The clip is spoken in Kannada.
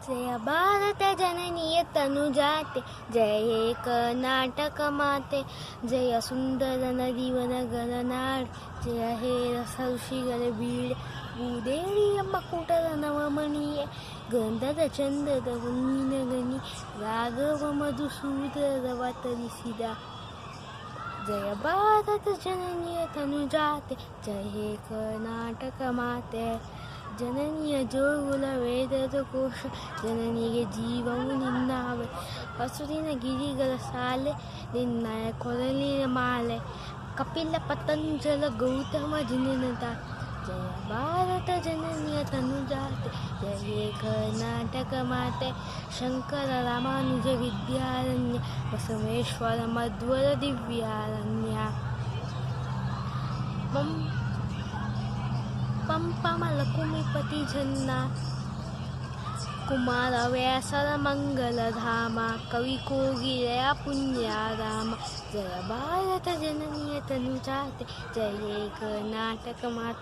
जय भारत जननीय तनुजाते, जय हे कर्नाटक माते, जय सुंदर नदीवन गगनाड, जय हे रसಋषಿಗಳ ಬೀಡೆ ಭೂದೇವಿಯಮ್ಮ ಕುಟರ ನವಮಣಿಯೇ ಗಂಧದ ಚಂದದ ಹೊನ್ನಿನ ಗನಿ ರಾಘವ ಮಧುಸೂದರವತರಿಸಿದ ಜಯ ಭಾರತ ಜನನಿಯ ತನುಜಾತೆ, ಜಯ ಹೇ ಕರ್ನಾಟಕ ಮಾತೆ. ಜನನಿಯ ಜೋಗುಲ ವೇದದ ಕೋಶ, ಜನನಿಗೆ ಜೀವವು ನಿನ್ನಾವೆ, ಹಸುರಿನ ಗಿರಿಗಳ ಸಾಲೆ ನಿನ್ನಯ ಕೊರಲಿನ ಮಾಲೆ, ಕಪಿಲ ಪತಂಜಲ ಗೌತಮ ಜನನದ ಜಯ ಭಾರತ ಜನನಿಯ ತನುಜಾತೆ, ಜಯ ಹೇ ಕರ್ನಾಟಕ ಮಾತೆ. ಶಂಕರ ರಾಮಾನುಜ ವಿದ್ಯಾರಣ್ಯ, ಬಸವೇಶ್ವರ ಮಧ್ವರ ದಿವ್ಯಾರಣ್ಯ, ಪಂಪಮಲ ಕುಮಿಪತಿ ಜನ್ನ, ಕುಮಾರ ವ್ಯಾಸರ ಮಂಗಲಧಾಮ, ಕವಿ ಕೋಗಿಲೆಯ ಪುಣ್ಯರಾಮ. ಜಯ ಭಾರತ ಜನನಿಯ ತನುಜಾತೆ, ಜಯ ಹೇ ಕರ್ನಾಟಕ ಮಾತೆ.